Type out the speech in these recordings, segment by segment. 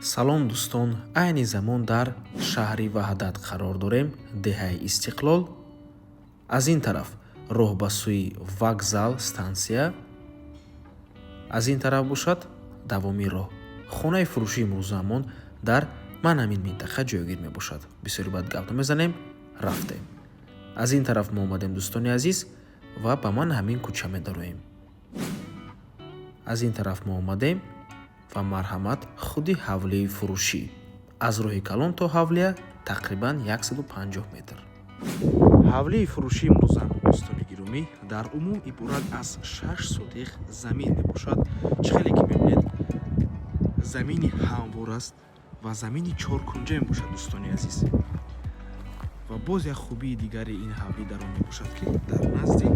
салом дӯстон, айни замон дар шаҳри ваҳдат қарор дорем, деҳаи Истиқлол. Аз ин тараф роҳ ба сӯи вокзал стансия, аз ин тараф бошад давоми роҳ. хонаи фурӯшии имрӯзамон дар ман ҳамин минтақа ҷойгир мебошад. Бисёри бад гап намезанем, рафтем. Аз ин тараф мо омадем дӯстони азиз ва ба ман ҳамин кӯча медароем. аз ин тараф мо омадем ва марҳамат худи ҳавлияи фурӯшӣ. аз роҳи калон то ҳавлия тақрибан 150 метр. ҳавлияи фурӯшии имрӯзамон дӯстони гиромӣ дар умум иборат аз 6 сотиқ замин мебошад. чӣ хеле ки мебинед замини ҳамвор аст ва замини чоркунҷа мебошад дӯстони азиз. ва боз як хубии дигари ин ҳавлӣ дар он мебошад ки дар назди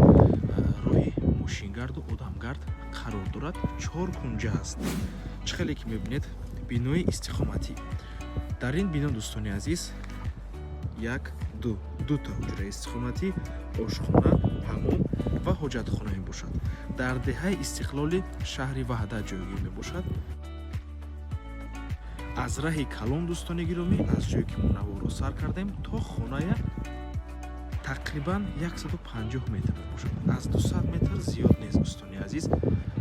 роҳи мошингарду одамгард қарор дорад, чоркунҷа аст. чӣ хеле ки мебинед бинои истиқоматӣ. дар ин бино дӯстони азиз дута ҳуҷраи истиқоматӣ, ошхона, ҳаммом ва ҳоҷатхона мебошад. дар деҳаи Истиқлоли шаҳри ваҳдат ҷойгир мебошад. аз раҳи калон дӯстони гиромӣ, аз ҷое ки мо наворо сар кардем то хоная тақрибан 150 метр мебошад. аз 200 метр зиёд нест дӯстони азиз.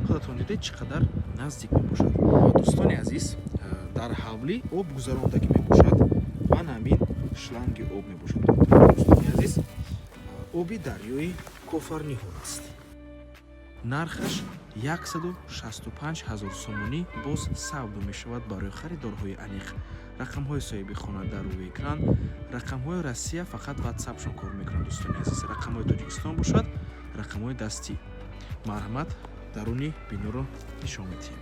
худатон дидед чӣ қадар наздик мебошад. дӯстони азиз, дар ҳавлӣ об гузарондагӣ мебошад. ман ҳамин шланги об мебошад. дӯстони азиз, оби дарёи Кофарниҳор аст. нархаш 165 000 сомонӣ боз савдо мешавад барои харидорҳои аниқ. рақамҳои соҳиби хона дар рӯи экран. рақамҳои Россия фақат ватсапшон кор мекунад дӯстони азиз. рақамҳои Тоҷикистон бошад, рақамҳои дастӣ. марҳамат даруни биноро нишон медиҳем.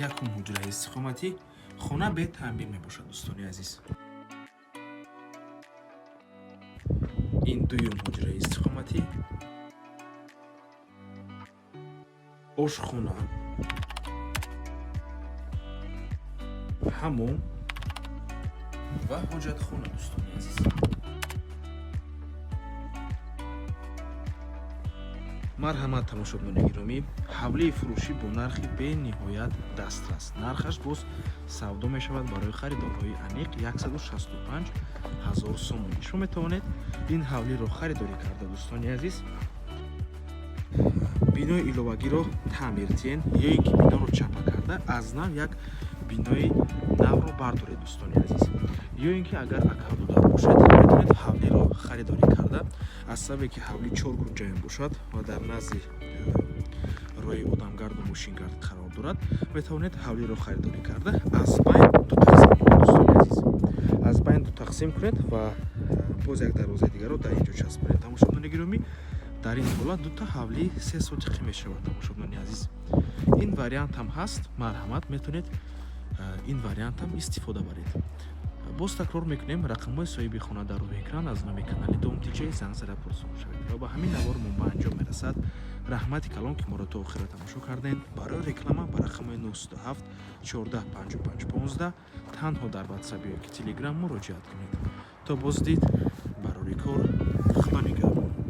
якум ҳуҷраи истиқоматӣ, хона бе таъмир мебошад дӯстони азиз. ин дуюм ҳуҷраи истиқоматӣ, ошхона, ҳаммом ва ҳоҷатхона дӯстони азиз. марҳамат тамошобинони гиромӣ, ҳавлии фурӯшӣ бо нархи бениҳоят дастрас. нархаш боз савдо мешавад барои харидорҳои аниқ 165 000 сомонӣ. шумо метавонед ин ҳавлиро харидорӣ карда дӯстони азиз, бинои иловагиро таъмир диҳен ё ин ки биноро чапа карда аз нав як бинои навро бардоред дӯстони азиз. ё ин ки агар акавдодар бошед, метавонед ҳавлиро харидорӣ карда, аз сабабе ки ҳавлӣ чоркунҷа мебошад ва дар назди роҳи одамгарду мошингард қарор дорад, метавонед ҳавлиро харидорӣ карда аз байн ду тақсим кунед дӯстони азиз. аз байн ду тақсим кунед ва боз як дарвозаи дигарро дар инҷо часпонед. тамошобинони гиромӣ, дар ин ҳолат дута ҳавлӣ 3 сотиқӣ мешавад. тамошобинони азиз, ин вариант ҳам ҳаст. марҳамат метавонед ин вариант ҳам истифода баред. боз такрор мекунем, рақамҳои соҳиби хона дар рӯи экран. аз номи канали Домтиҷаи занг зада пурсон шавед ва ба ҳамин навор мо ба анҷом мерасад. раҳмати калон ки моро то охира тамошо кардем. барои реклама ба рақамҳои 937 14 55 15 танҳо дар ватсап ё ки телеграм муроҷиат кунед. то боздид барори кор, худо нигаҳбон.